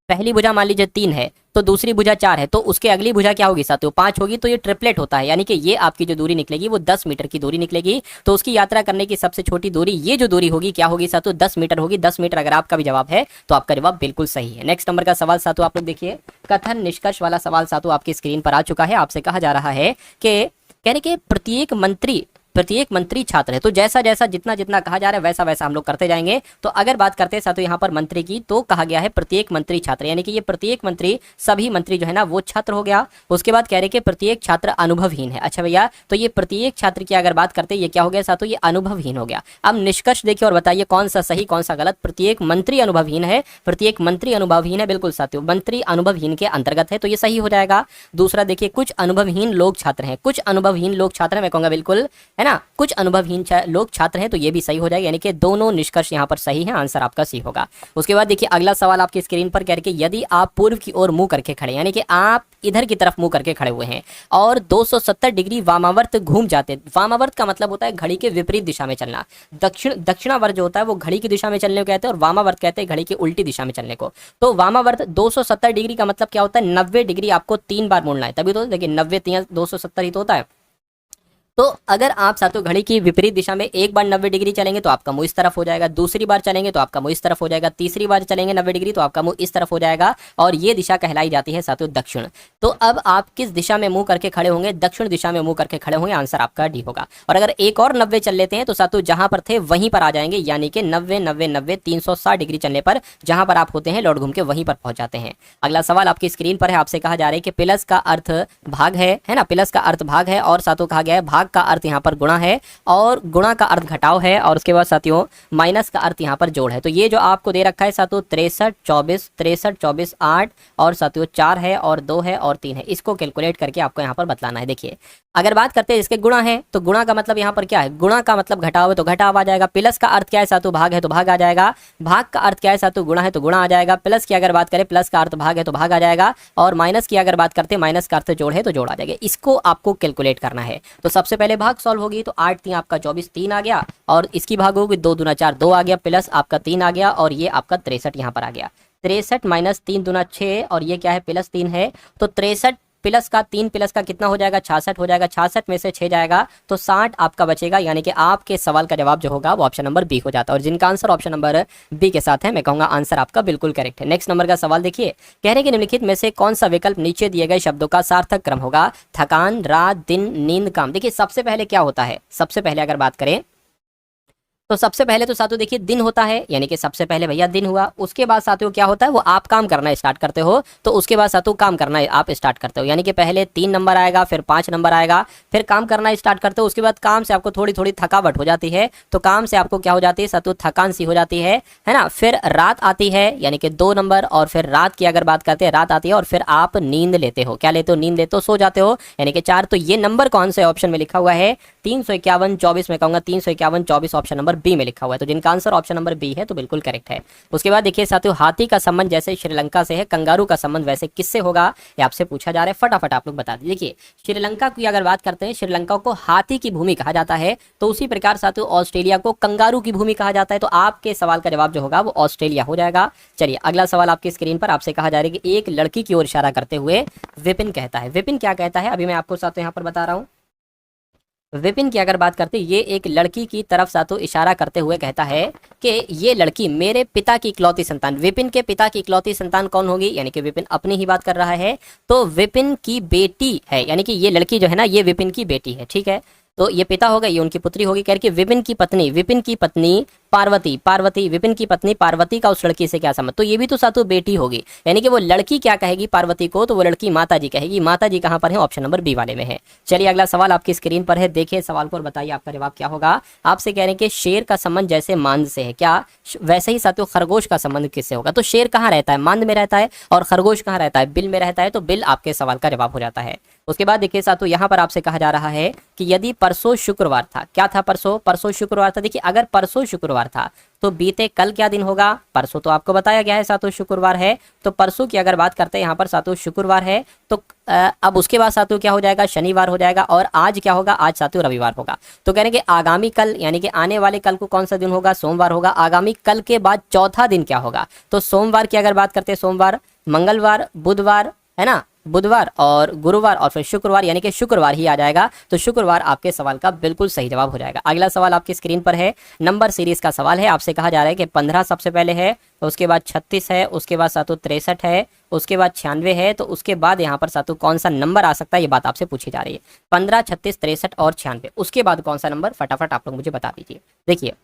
पहली भुजा मान लीजिए 3 है तो दूसरी भुजा 4 है, तो उसके अगली भुजा क्या होगी साथियों? 5 होगी। तो ये ट्रिपलेट होता है, यानी कि ये आपकी जो दूरी निकलेगी वो 10 मीटर की दूरी निकलेगी। तो उसकी यात्रा करने की सबसे छोटी दूरी, ये जो दूरी होगी क्या होगी साथियों? 10 मीटर होगी। 10 मीटर अगर आपका भी जवाब है तो आपका जवाब बिल्कुल सही है। नेक्स्ट नंबर का सवाल साथियों आप लोग देखिए, कथन निष्कर्ष वाला सवाल साथियों आपकी स्क्रीन पर आ चुका है। आपसे कहा जा रहा है कि कहने के प्रत्येक मंत्री छात्र है। तो जैसा जैसा जितना जितना कहा जा रहा है वैसा वैसा हम लोग करते जाएंगे। तो अगर बात करते हैं साथियों यहाँ पर मंत्री की, तो कहा गया है प्रत्येक मंत्री छात्र, यानी कि ये प्रत्येक मंत्री, सभी मंत्री जो है ना वो छात्र हो गया। उसके बाद कह रहे कि प्रत्येक छात्र अनुभवहीन है। अच्छा भैया, तो ये प्रत्येक छात्र की अगर बात करते हैं ये क्या हो गया साथियों? ये अनुभवहीन हो गया। अब निष्कर्ष देखिए और बताइए कौन सा सही कौन सा गलत। प्रत्येक मंत्री अनुभवहीन है, प्रत्येक मंत्री अनुभवहीन है, बिल्कुल साथियों मंत्री अनुभवहीन के अंतर्गत है, तो ये सही हो जाएगा। दूसरा देखिए, कुछ अनुभवहीन लोग छात्र हैं, कुछ अनुभवहीन लोग छात्र हैं, मैं कहूंगा बिल्कुल, है ना, कुछ अनुभवहीन लोग छात्र हैं, तो ये भी सही हो जाएगा। यानी कि दोनों निष्कर्ष यहाँ पर सही है, आंसर आपका सी होगा। उसके बाद देखिए अगला सवाल आपकी स्क्रीन पर कह रहे कि यदि आप पूर्व की ओर मुंह करके खड़े, यानी कि आप इधर की तरफ मुंह करके खड़े हुए हैं और 270 डिग्री वामावर्त घूम जाते। वामावर्त का मतलब होता है घड़ी के विपरीत दिशा में चलना। दक्षिणावर्त जो होता है वो घड़ी की दिशा में चलने को कहते हैं और वामावर्त कहते हैं घड़ी की उल्टी दिशा में चलने को। तो वामावर्त 270 डिग्री का मतलब क्या होता है? 90 डिग्री आपको 3 बार मुड़ना है, तभी तो देखिए 90 3 270 ही तो होता है। तो अगर आप साथियों घड़ी की विपरीत दिशा में एक बार 90 डिग्री चलेंगे तो आपका मुंह इस तरफ हो जाएगा, दूसरी बार चलेंगे तो आपका मुंह इस तरफ हो जाएगा, तीसरी बार चलेंगे 90 डिग्री तो आपका मुंह इस तरफ हो जाएगा, और ये दिशा कहलाई जाती है साथियों दक्षिण। तो अब आप किस दिशा में मुंह करके खड़े होंगे? दक्षिण दिशा में मुंह करके खड़े होंगे, आंसर आपका डी होगा। और अगर एक और 90 चल लेते हैं तो साथियों जहां पर थे वहीं पर आ जाएंगे, यानी कि 90 90 90 360 डिग्री चलने पर जहां पर आप होते हैं लौट घूम के वहीं पर पहुंच जाते हैं। अगला सवाल आपकी स्क्रीन पर है। आपसे कहा जा रहा है कि प्लस का अर्थ भाग है ना, प्लस का अर्थ भाग है, और साथियों कहा गया है भाग का अर्थ यहाँ पर गुणा है और गुणा का अर्थ घटाव है, और उसके बाद साथियों माइनस का अर्थ यहाँ पर जोड़ है। तो ये जो आपको दे रखा है साथियों 63 24 8 और साथियों 4 है और 2 है और 3 है, इसको कैलकुलेट करके आपको यहाँ पर बतलाना है। देखिए अगर बात करते हैं इसके गुणा है तो गुणा का मतलब यहाँ पर क्या है? गुणा का मतलब घटाव है तो घटाव आ जाएगा। प्लस का अर्थ क्या है साथियों? भाग है तो भाग आ जाएगा। भाग का अर्थ क्या है साथियों? गुणा है तो गुणा आ जाएगा। प्लस की अगर बात करें प्लस का अर्थ भाग है तो भाग आ जाएगा, और माइनस की अगर बात करते हैं माइनस का अर्थ जोड़ है तो जोड़ आ जाएगा। इसको आपको कैलकुलेट करना है। तो सबसे पहले भाग सॉल्व होगी, तो 8 3 आपका 24 3 आ गया, और इसकी भाग होगी 2 दूना 4 2 आ गया, प्लस आपका 3 आ गया, और ये आपका 63 यहाँ पर आ गया। 63 माइनस 3 दूना 6, और ये क्या है? प्लस 3 है। तो 63 प्लस का 3 प्लस का कितना हो जाएगा? 66 हो जाएगा। 66 में से 6 जाएगा तो 60 आपका बचेगा, यानी कि आपके सवाल का जवाब जो होगा वो ऑप्शन नंबर बी हो जाता है। और जिनका आंसर ऑप्शन नंबर बी के साथ है मैं कहूंगा आंसर आपका बिल्कुल करेक्ट है। नेक्स्ट नंबर का सवाल देखिए, कह रहे कि निम्नलिखित में से कौन सा विकल्प नीचे दिए गए शब्दों का सार्थक क्रम होगा? थकान, रात, दिन, नींद, काम। देखिए सबसे पहले क्या होता है? सबसे पहले अगर बात करें तो सबसे पहले तो साथियों देखिए दिन होता है, यानी कि सबसे पहले भैया दिन हुआ। उसके बाद साथियों क्या होता है? वो आप काम करना स्टार्ट करते हो, तो उसके बाद साथियों काम करना आप स्टार्ट करते हो, यानी कि पहले 3 नंबर आएगा, फिर 5 नंबर आएगा, फिर काम करना स्टार्ट करते हो। उसके बाद काम से आपको थोड़ी थोड़ी थकावट हो जाती है, तो काम से आपको क्या हो जाती है साथियों? थकान सी हो जाती है ना। फिर रात आती है, यानी कि 2 नंबर, और फिर रात की अगर बात करते हैं रात आती है, और फिर आप नींद लेते हो। क्या लेते हो? नींद लेते हो, सो जाते हो, यानी कि 4। तो ये नंबर कौन से ऑप्शन में लिखा हुआ है? 351 24 में कहूंगा 351 24 ऑप्शन नंबर बी में लिखा हुआ है। तो जिनका आंसर ऑप्शन नंबर बी है तो बिल्कुल करेक्ट है। उसके बाद देखिए साथियों हाथी का संबंध जैसे श्रीलंका से है, कंगारू का संबंध वैसे किससे होगा? ये आपसे पूछा जा रहा है, फटाफट आप लोग बता दीजिए। देखिए श्रीलंका की अगर बात करते हैं, श्रीलंका को हाथी की भूमि कहा जाता है, तो उसी प्रकार साथियों ऑस्ट्रेलिया को कंगारू की भूमि कहा जाता है। तो आपके सवाल का जवाब जो होगा वो ऑस्ट्रेलिया हो जाएगा। चलिए अगला सवाल आपकी स्क्रीन पर। आपसे कहा जा रहा है कि एक लड़की की ओर इशारा करते हुए विपिन कहता है। विपिन क्या कहता है? अभी मैं आपको साथियों यहाँ पर बता रहा हूँ। विपिन की अगर बात करते ये एक लड़की की तरफ सातु इशारा करते हुए कहता है कि ये लड़की मेरे पिता की इकलौती संतान, विपिन के पिता की इकलौती संतान कौन होगी, यानी कि विपिन अपनी ही बात कर रहा है, तो विपिन की बेटी है, यानी कि ये लड़की जो है ना ये विपिन की बेटी है, ठीक है। तो ये पिता होगा, ये उनकी पुत्री होगी, कह के विपिन की पत्नी पार्वती, विपिन की पत्नी पार्वती का उस लड़की से क्या संबंध, तो ये भी तो सातु बेटी होगी, यानी कि वो लड़की क्या कहेगी पार्वती को, तो वो लड़की माता जी कहेगी। माता जी कहाँ पर है, ऑप्शन नंबर बी वाले में है। चलिए अगला सवाल आपकी स्क्रीन पर है, देखिए सवाल को और बताइए आपका जवाब क्या होगा। आपसे कह रहे हैं कि शेर का संबंध जैसे मांद से है, क्या वैसे ही साथियों खरगोश का संबंध किससे होगा, तो शेर कहाँ रहता है, मांद में रहता है, और खरगोश कहाँ रहता है, बिल में रहता है, तो बिल आपके सवाल का जवाब हो जाता है। उसके बाद देखिए साथियों यहाँ पर आपसे कहा जा रहा है कि यदि परसों शुक्रवार था, क्या था परसों शुक्रवार था। देखिए अगर परसों शुक्रवार था तो बीते कल क्या दिन होगा, परसों तो आपको बताया गया है सातों शुक्रवार है, तो परसों की अगर बात करते हैं यहाँ पर सातों शुक्रवार है, तो अब उसके बाद सातों क्या हो जाएगा, शनिवार हो जाएगा, और आज क्या होगा, आज सातों रविवार होगा। तो कह रहे हैं कि आगामी कल यानी कि आने वाले कल को कौन सा दिन होगा, सोमवार होगा। आगामी कल के बाद चौथा दिन क्या होगा, तो सोमवार की अगर बात करते हैं, सोमवार, मंगलवार, बुधवार, है ना, बुधवार और गुरुवार और फिर शुक्रवार, यानी कि शुक्रवार ही आ जाएगा। तो शुक्रवार आपके सवाल का बिल्कुल सही जवाब हो जाएगा। अगला सवाल आपकी स्क्रीन पर है, नंबर सीरीज का सवाल है। आपसे कहा जा रहा है कि 15 सबसे पहले है, उसके बाद 36 है, उसके बाद सातु 63 है, उसके बाद 96 है, तो उसके बाद यहाँ पर सातु कौन सा नंबर आ सकता है, ये बात आपसे पूछी जा रही है। 15, 36, 63 और 96, उसके बाद कौन सा नंबर, फटाफट आप लोग मुझे बता दीजिए। देखिए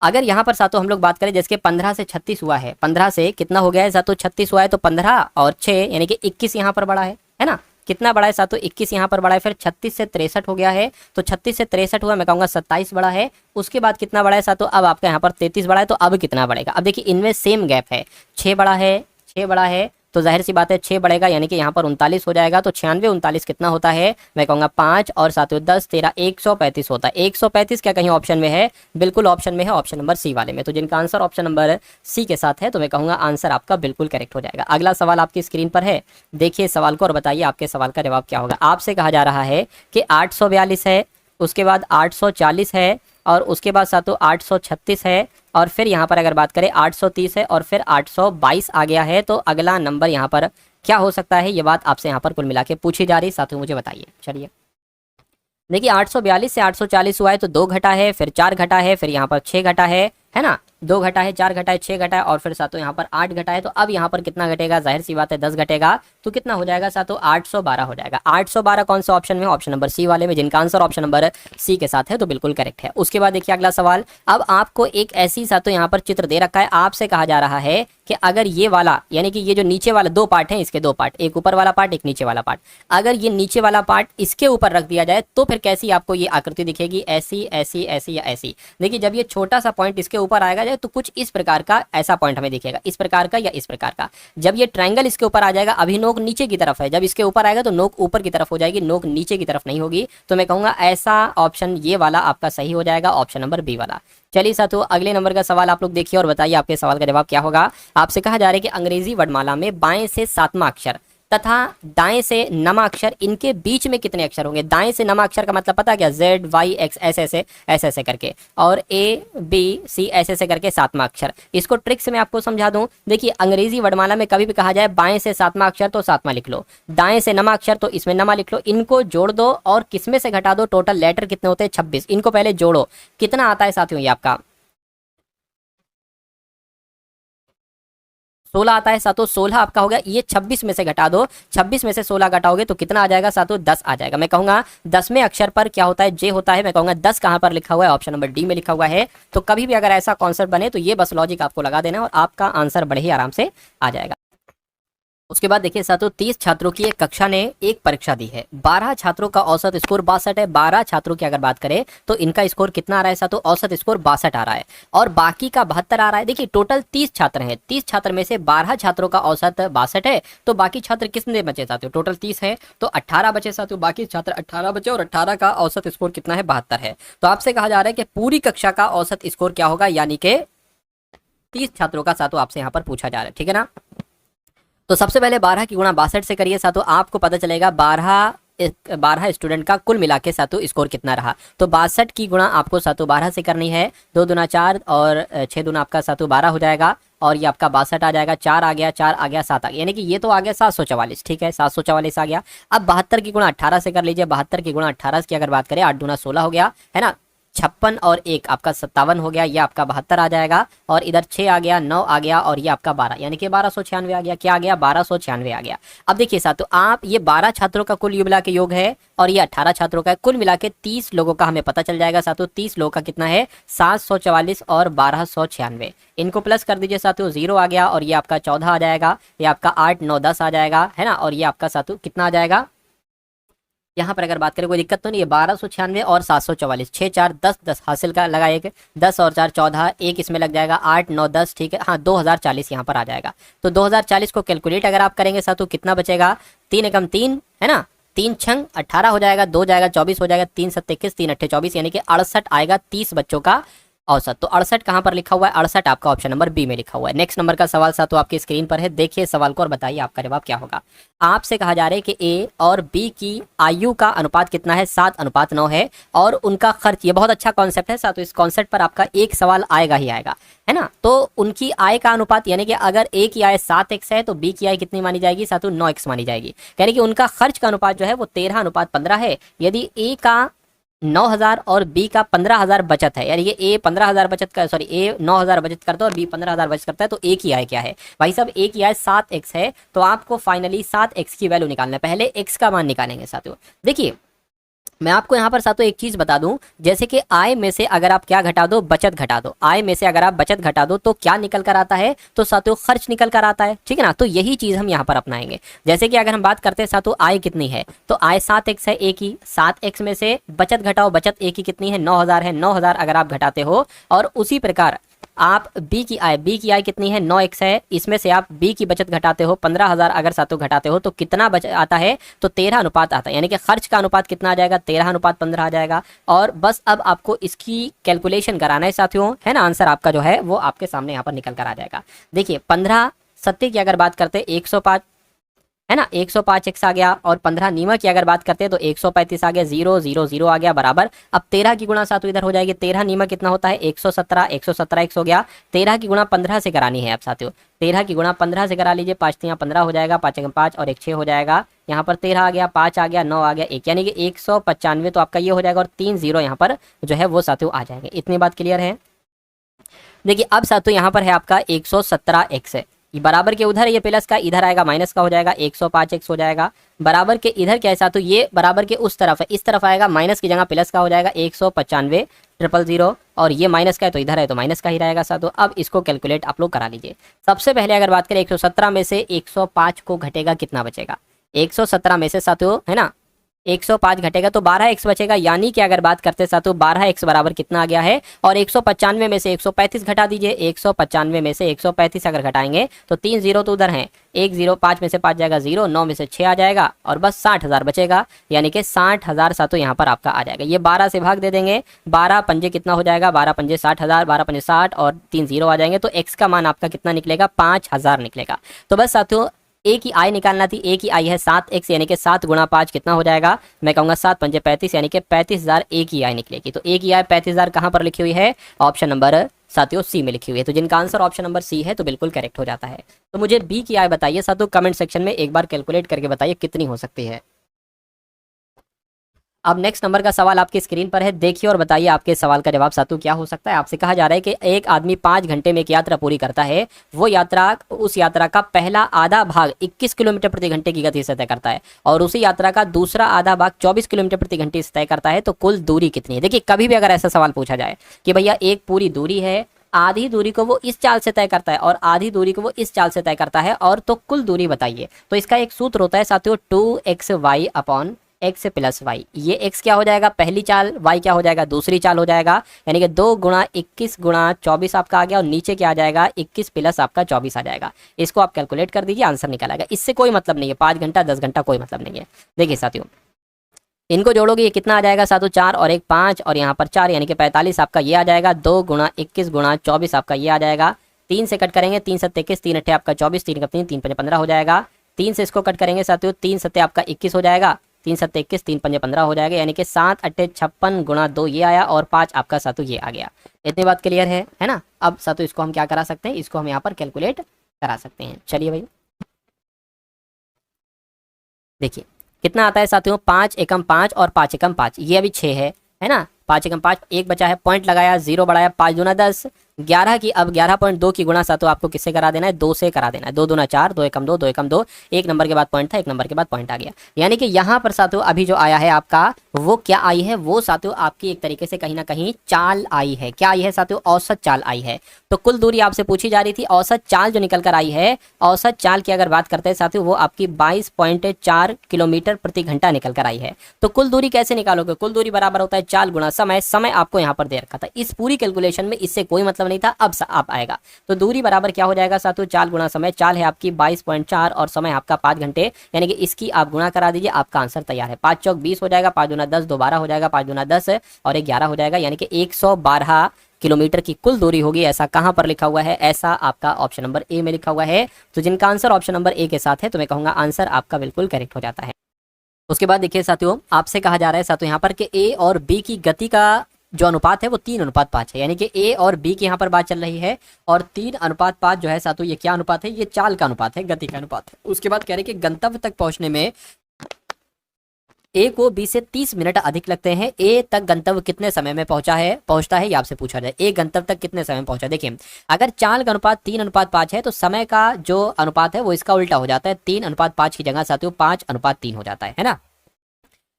अगर यहाँ पर सातों हम लोग बात करें, जैसे 15 से 36 हुआ है, 15 से कितना हो गया है सातों 36 हुआ है, तो 15 और 6 यानी कि 21 यहाँ पर बड़ा है ना, कितना बड़ा है सातों 21 यहाँ पर बड़ा है। फिर 36 से 63 हो गया है, तो 36 से 63 हुआ, मैं कहूँगा 27 बड़ा है। उसके बाद कितना बड़ा है सातों, अब आपका यहाँ पर 33 बड़ा है, तो अब कितना बढ़ेगा। अब देखिए इनमें सेम गैप है, 6 बड़ा है, 6 बड़ा है, तो जाहिर सी बात है 6 बढ़ेगा, यानी कि यहाँ पर 39 हो जाएगा। तो 96 39 कितना होता है, मैं कहूँगा 5 और 7 10 13 135 होता है। 135 क्या कहीं ऑप्शन में है, बिल्कुल ऑप्शन में है, ऑप्शन नंबर सी वाले में। तो जिनका आंसर ऑप्शन नंबर सी के साथ है, तो मैं कहूँगा आंसर आपका बिल्कुल करेक्ट हो जाएगा। अगला सवाल आपकी स्क्रीन पर है, देखिए सवाल को और बताइए आपके सवाल का जवाब क्या होगा। आपसे कहा जा रहा है कि 842 है, उसके बाद 840 है, और उसके बाद सातों 836 है, और फिर यहाँ पर अगर बात करें 830 है, और फिर 822 आ गया है। तो अगला नंबर यहाँ पर क्या हो सकता है, ये बात आपसे यहाँ पर कुल मिला के पूछी जा रही है, साथियों मुझे बताइए। चलिए देखिए 842 से 840 हुआ है, तो 2 घटा है, फिर 4 घटा है, फिर यहाँ पर 6 घटा है ना, 2 घटा है, 4 घटा है, 6 घटा है, और फिर सातों यहाँ पर 8 घटा है। तो अब यहाँ पर कितना घटेगा, जाहिर सी बात है 10 घटेगा, तो कितना हो जाएगा सातों 812 हो जाएगा। 812 कौन सा ऑप्शन में, ऑप्शन नंबर सी वाले में, जिनका आंसर ऑप्शन नंबर सी के साथ है, तो बिल्कुल करेक्ट है। उसके बाद देखिए अगला सवाल, अब आपको एक ऐसी सातों यहाँ पर चित्र दे रखा है, आपसे कहा जा रहा है कि अगर ये वाला यानी कि ये जो नीचे वाला 2 पार्ट है, इसके 2 पार्ट, एक ऊपर वाला पार्ट एक नीचे वाला पार्ट, अगर ये नीचे वाला पार्ट इसके ऊपर रख दिया जाए तो फिर कैसी आपको ये आकृति दिखेगी, ऐसी ऐसी ऐसी या ऐसी। देखिए जब ये छोटा सा पॉइंट इसके ऊपर आएगा जाए तो कुछ इस प्रकार का ऐसा पॉइंट हमें दिखेगा, इस प्रकार का या इस प्रकार का। जब ये ट्रायंगल इसके ऊपर आ जाएगा, अभी नोक नीचे की तरफ है, जब इसके ऊपर आएगा तो नोक ऊपर की तरफ हो जाएगी, नोक नीचे की तरफ नहीं होगी। तो मैं कहूंगा ऐसा ऑप्शन ये वाला आपका सही हो जाएगा, ऑप्शन नंबर बी वाला। चलिए साथियों अगले नंबर का सवाल आप लोग देखिए और बताइए आपके सवाल का जवाब क्या होगा। आपसे कहा जा रहा है कि अंग्रेजी वर्णमाला में बाएं से 7वां अक्षर तथा दाएं से नमा अक्षर, इनके बीच में कितने अक्षर होंगे। दाएं से नमा अक्षर का मतलब पता क्या, Z Y X ऐसे ऐसे करके, और A B C ऐसे करके 7वां अक्षर। इसको ट्रिक से मैं आपको समझा दूं, देखिए अंग्रेजी वर्णमाला में कभी भी कहा जाए बाएं से 7वां अक्षर तो 7वां लिख लो, दाएं से नमा अक्षर तो इसमें नमा लिख लो, इनको जोड़ दो और किसमें से घटा दो, टोटल लेटर कितने होते हैं 26, इनको पहले जोड़ो, कितना आता है साथियों ये आपका 16 आता है सातों, 16 आपका हो गया। ये 26 में से घटा दो, 26 में से 16 घटाओगे तो कितना आ जाएगा सातों, 10 आ जाएगा। मैं कहूंगा 10वें अक्षर पर क्या होता है, जे होता है। मैं कहूंगा 10 कहां पर लिखा हुआ है, ऑप्शन नंबर डी में लिखा हुआ है। तो कभी भी अगर ऐसा कॉन्सेप्ट बने तो ये बस लॉजिक आपको लगा देना और आपका आंसर बड़े ही आराम से आ जाएगा। उसके बाद देखिए साथियों 30 छात्रों की एक कक्षा ने एक परीक्षा दी है, 12 छात्रों का औसत स्कोर 62 है। 12 छात्रों की अगर बात करें तो इनका स्कोर कितना आ रहा है साथियों, औसत स्कोर 62 आ रहा है, और बाकी का 72 आ रहा है। देखिए टोटल 30 छात्र हैं, 30 छात्र में से 12 छात्रों का औसत 62 है, तो बाकी छात्र कितने बचे साथियों, टोटल 30 है तो 18 बचे साथियों, बाकी छात्र 18 बचे और 18 का औसत स्कोर कितना है, 72 है। तो आपसे कहा जा रहा है कि पूरी कक्षा का औसत स्कोर क्या होगा, यानी कि 30 छात्रों का साथियों आपसे यहाँ पर पूछा जा रहा है, ठीक है ना। तो सबसे पहले 12 की गुणा 62 से करिए साथियों, आपको पता चलेगा 12 12 स्टूडेंट का कुल मिला के सातु स्कोर कितना रहा। तो 62 की गुणा आपको सातु 12 से करनी है। 2 दूना 4 और 6 दूना आपका सातु 12 हो जाएगा और ये आपका 62 आ जाएगा। 4 आ गया, 4 आ गया, 7 आ गया, यानी कि ये तो आ गया 744। ठीक है, 744 आ गया। अब 72 की गुणा 18 से कर लीजिए। 72 की गुणा 18 की अगर बात करें, 8 दूना 16 हो गया है ना। 56 और 1 आपका 57 हो गया, ये आपका 72 आ जाएगा। और इधर 6 आ गया, 9 आ गया और ये आपका 12, यानी कि 1296 आ गया। क्या आ गया? 1296 आ गया। अब देखिए साथ, तो आप ये 12 छात्रों का कुल मिला के योग है और ये 18 छात्रों का है। कुल मिला के 30 लोगों का हमें पता चल जाएगा साथियों। 30 लोगों का कितना है? 744 और 1296। इनको प्लस कर दीजिए साथियों, 0 आ गया और ये आपका 14 आ जाएगा। ये आपका 8 9 10 आ जाएगा, है ना। और ये आपका साथियों कितना आ जाएगा? यहाँ पर अगर बात करें कोई दिक्कत तो नहीं है। 1296 और 744, 6 4 10 10 हासिल का लगा, एक 10 और 4 14, एक इसमें लग जाएगा 8 9 10। ठीक है, हाँ 2040 यहाँ पर आ जाएगा। तो 2040 को कैलकुलेट अगर आप करेंगे साथियों, कितना बचेगा? 3 एकम 3 है ना, 3 छंग 18 हो जाएगा, 2 जाएगा 24 हो जाएगा, 3 7 21, 3 8 24, यानी कि 68 आएगा 30 बच्चों का औसत। तो 68 कहाँ पर लिखा हुआ है? 68 आपका ऑप्शन नंबर बी में लिखा हुआ है। नेक्स्ट नंबर का सवाल साथ तो आपकी स्क्रीन पर है, देखिए सवाल को और बताइए आपका जवाब क्या होगा। आपसे कहा जा रहा है कि ए और बी की आयु का अनुपात कितना है? 7:9 है और उनका खर्च, ये बहुत अच्छा कॉन्सेप्ट है साथ। इस कॉन्सेप्ट पर आपका एक सवाल आएगा ही आएगा, है ना। तो उनकी आय का अनुपात, यानी कि अगर ए की आय 7x है तो बी की आय कितनी मानी जाएगी साथ? 9x मानी जाएगी। यानी कि उनका खर्च का अनुपात जो है वो 13:15 है। यदि ए का 9000 और बी का 15000 बचत है, यानी कि ए 15000 बचत कर, सॉरी ए 9000 बचत करता है और बी 15000 बचत करता है, तो ए की आय क्या है भाई साहब? ए की आय 7x है। तो आपको फाइनली 7x की वैल्यू निकालना है। पहले x का मान निकालेंगे साथियों। देखिए मैं आपको यहाँ पर साथियों एक चीज बता दूं, जैसे कि आय में से अगर आप क्या घटा दो? बचत घटा दो। आय में से अगर आप बचत घटा दो तो क्या निकल कर आता है? तो साथियों खर्च निकल कर आता है। ठीक है ना, तो यही चीज हम यहाँ पर अपनाएंगे। जैसे कि अगर हम बात करते हैं साथियों आय कितनी है, तो आय 7x है ए की। 7x में से बचत घटाओ, बचत ए की कितनी है? 9000 है। 9000 अगर आप घटाते हो और उसी प्रकार आप बी की आय कितनी है? 9x है। इसमें से आप बी की बचत घटाते हो, 15000 अगर सातों घटाते हो तो कितना बच आता है? तो 13 अनुपात आता है। यानी कि खर्च का अनुपात कितना आ जाएगा? 13:15 आ जाएगा। और बस अब आपको इसकी कैलकुलेशन कराना है साथियों, है ना। आंसर आपका जो है वो आपके सामने यहाँ पर निकल कर आ जाएगा। देखिए 15 सत्ते की अगर बात करते हैं 105, है ना, 105x आ गया। और 15 नीमक की अगर बात करते हैं तो 135 आ गया। 0 0 0 आ गया बराबर। अब 13 की गुणा सातों इधर हो जाएगी। 13 नीमक कितना होता है? 117, 117x हो गया। 13 की गुणा 15 से करानी है आप साथियों। 13 की गुणा 15 से करा लीजिए। 5 3 15 हो जाएगा, 5 1 5 और 1 6 हो जाएगा। यहाँ पर 13 आ गया, 5 आ गया, 9 आ गया, 1, यानी कि 195 तो आपका ये हो जाएगा। और 3 0 यहाँ पर जो है वो साथियों आ जाएंगे। इतनी बात क्लियर है। देखिए अब साथियों यहाँ पर है आपका 117x है, ये बराबर के उधर ये प्लस का, इधर आएगा माइनस का, हो जाएगा 105x हो जाएगा। बराबर के इधर क्या है साथियों? ये बराबर के उस तरफ है, इस तरफ आएगा माइनस की जगह प्लस का हो जाएगा 195 000। और ये माइनस का है तो इधर है तो माइनस का ही रहेगा साथियों। अब इसको कैलकुलेट आप लोग करा लीजिए। सबसे पहले अगर बात करें 117 में से 105 को घटेगा, कितना बचेगा? 117 में से साथियों, है ना, 105 घटेगा तो 12x बचेगा। यानी कि अगर बात करते साथियों 12x बराबर कितना आ गया है? और 195 में से 135 घटा दीजिए। 195 में से 135 अगर घटाएंगे तो 3 0 तो उधर हैं, 1 0, 5 में से 5 जाएगा 0, 9 में से 6 आ जाएगा और बस 60,000 बचेगा। यानी कि 60,000 साथियों यहाँ पर आपका आ जाएगा। ये 12 से भाग दे देंगे, 12 पंजे कितना हो जाएगा? 12 पंजे 60,000, 12 पंजे 60 और 3 0 आ जाएंगे। तो x का मान आपका कितना निकलेगा? 5000 निकलेगा। तो बस साथियों ए की आय निकालना थी। ए की आय है 7x, यानी कि 7 गुणा 5 कितना हो जाएगा? मैं कहूँगा 7 पंजे 35, यानी कि 35,000 ए की आय निकलेगी। तो ए की आय 35,000 कहाँ पर लिखी हुई है? ऑप्शन नंबर साथियों सी में लिखी हुई है। तो जिनका आंसर ऑप्शन नंबर सी है तो बिल्कुल करेक्ट हो जाता है। तो मुझे बी की आय बताइए साथियों, कमेंट सेक्शन में एक बार कैलकुलेट करके बताइए कितनी हो सकती है। अब नेक्स्ट नंबर का सवाल आपकी स्क्रीन पर है, देखिए और बताइए आपके सवाल का जवाब साथियों क्या हो सकता है। आपसे कहा जा रहा है कि एक आदमी 5 घंटे में एक यात्रा पूरी करता है। वो यात्रा, उस यात्रा का पहला आधा भाग 21 किलोमीटर प्रति घंटे की गति से तय करता है और उसी यात्रा का दूसरा आधा भाग 24 किलोमीटर प्रति घंटे से तय करता है। तो कुल दूरी कितनी है? देखिए कभी भी अगर ऐसा सवाल पूछा जाए कि भैया एक पूरी दूरी है, आधी दूरी को वो इस चाल से तय करता है और आधी दूरी को वो इस चाल से तय करता है, और तो कुल दूरी बताइए। तो इसका एक सूत्र होता है साथियों 2xy upon x plus Y. ये x क्या हो जाएगा? पहली चाल, y क्या हो जाएगा? दूसरी चाल हो जाएगा। यानी कि 2 गुणा 21 गुणा 24 आपका आ गया और नीचे क्या आ जाएगा? 21 प्लस आपका 24 आ जाएगा। इसको आप कैलकुलेट कर दीजिए, आंसर निकल आएगा। इससे कोई मतलब नहीं है 5 घंटा 10 घंटा, कोई मतलब नहीं है। देखिए साथियों इनको जोड़ोगे ये कितना आ जाएगा साथियों? 4 और 1 5 और यहाँ पर 4, यानी कि 45 आपका ये आ जाएगा। 2 गुणा 21 गुणा 24 आपका ये आ जाएगा। 3 से कट करेंगे, 3 7 21, 3 8 आपका 24, 3 का 3 3 5 15 हो जाएगा। 3 से इसको कट करेंगे साथियों, 3 7 आपका 21 हो जाएगा। 3 7 21, 3 5 15 हो जाएगा, यानी कि 7 8 56 गुणा 2 ये आया और 5 आपका सातु ये आ गया। इतनी बात क्लियर है ना। अब सातु इसको हम क्या करा सकते हैं, इसको हम यहाँ पर कैलकुलेट करा सकते हैं। चलिए भाई देखिए कितना आता है साथियों, 5 एकम 5 और 5 एकम 5, ये अभी 6 है ना। 5 एकम 5 एक बचा है, पॉइंट लगाया, 0 बढ़ाया, 5 दूना 10, 11 की अब 11.2 की गुणा सातों आपको किससे करा देना है, 2 से करा देना है। 2 दूना 4, 2 एकम 2, 2 एकम 2, एक नंबर के बाद पॉइंट था, एक नंबर के बाद पॉइंट आ गया। यानी कि यहाँ पर सातों अभी जो आया है आपका वो क्या आई है, वो सातों आपकी एक तरीके से कहीं ना कहीं चाल आई है। क्या आई है सातों, औसत चाल आई है। तो कुल दूरी आपसे पूछी जा रही थी, औसत चाल जो निकल कर आई है, औसत चाल की अगर बात करते हैं साथियों वो आपकी 22.4 किलोमीटर प्रति घंटा निकल कर आई है। तो कुल दूरी कैसे निकालोगे, कुल दूरी बराबर होता है चाल गुणा समय। समय आपको यहाँ पर दे रखा था, इस पूरी कैलकुलेशन में इससे कोई मतलब नहीं था, अब आप आएगा। तो दूरी बराबर क्या हो जाएगा साथियों, चाल गुणा समय। चाल है आपकी 22.4 और समय आपका 5 घंटे, यानी कि इसकी आप गुणा करा दीजिए, आपका आंसर तैयार है। 5 चौक 20 हो जाएगा, 5 दूना 10, 2 12 हो जाएगा, 5 दूना 10 और 11 हो जाएगा, यानी कि 112 किलोमीटर की कुल दूरी होगी। ऐसा कहां पर लिखा हुआ है, ऐसा आपका ऑप्शन नंबर ए में लिखा हुआ है। तो जिनका आंसर ऑप्शन नंबर ए के साथ है तो मैं कहूंगा आंसर आपका बिल्कुल करेक्ट हो जाता है। उसके बाद देखिए साथियों आपसे कहा जा रहा है साथियों यहाँ पर कि ए और बी की गति का जो अनुपात है वो 3:5 है, यानी कि ए और बी की यहाँ पर बात चल रही है। और 3:5 जो है साथियों ये क्या अनुपात है, ये चाल का अनुपात है, गति का अनुपात है। उसके बाद कह रहे हैं कि गंतव्य तक पहुंचने में ए को बी से 30 मिनट अधिक लगते हैं। ए तक गंतव्य कितने समय में पहुंचता है, ये आपसे पूछा जाए। ए गंतव्य तक कितने समय में पहुंचा। देखिए अगर चाल का अनुपात 3:5 है तो समय का जो अनुपात है वो इसका उल्टा हो जाता है, 3:5 की जगह साथियों 5:3 हो जाता है ना।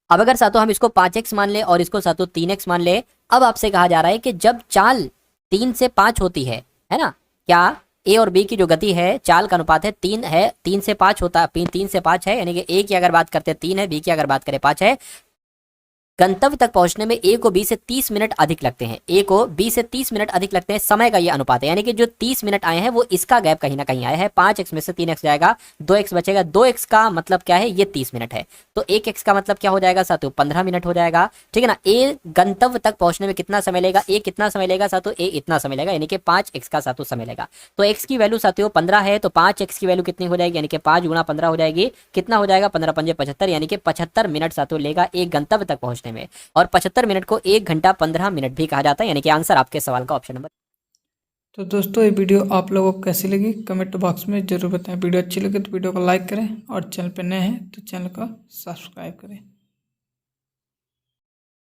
अब अगर सातों हम इसको 5x मान ले और इसको सातों 3x मान ले, अब आपसे कहा जा रहा है कि जब चाल 3 से 5 होती है ना, क्या ए और बी की जो गति है, चाल का अनुपात है 3 है, 3 से 5 होता है, 3 से 5 है, यानी कि ए की अगर बात करते हैं 3 है, बी की अगर बात करें 5 है। गंतव्य तक पहुंचने में ए को बी से 30 मिनट अधिक लगते हैं, ए को बी से 30 मिनट अधिक लगते हैं, समय का ये अनुपात है। यानी कि जो 30 मिनट आए हैं वो इसका गैप कहीं ना कहीं आया है। 5x में से 3x जाएगा, 2x बचेगा, 2x का मतलब क्या है, ये 30 मिनट है, तो 1x का मतलब क्या हो जाएगा साथियों, 15 मिनट हो जाएगा, ठीक है ना। ए गंतव्य तक पहुंचने में कितना समय लेगा, ए कितना समय लेगा साथियों, ए इतना समय लेगा, यानी कि 5x का साथियों समय लेगा। तो x की वैल्यू साथियों 15 है, तो 5x की वैल्यू कितनी हो जाएगी, यानी कि 5 गुणा 15 हो जाएगी, कितना हो जाएगा, 15 पंजे 75, यानी कि 75 मिनट साथियों लेगा एक गंतव्य तक पहुंचने में। और 75 मिनट को 1 घंटा 15 मिनट भी कहा जाता है, यानी कि आंसर आपके सवाल का ऑप्शन नंबर। तो दोस्तों ये वीडियो आप लोगों को कैसी लगी कमेंट बॉक्स में जरूर बताएं। वीडियो अच्छी लगे तो वीडियो को लाइक करें और चैनल पर नए हैं तो चैनल को सब्सक्राइब करें।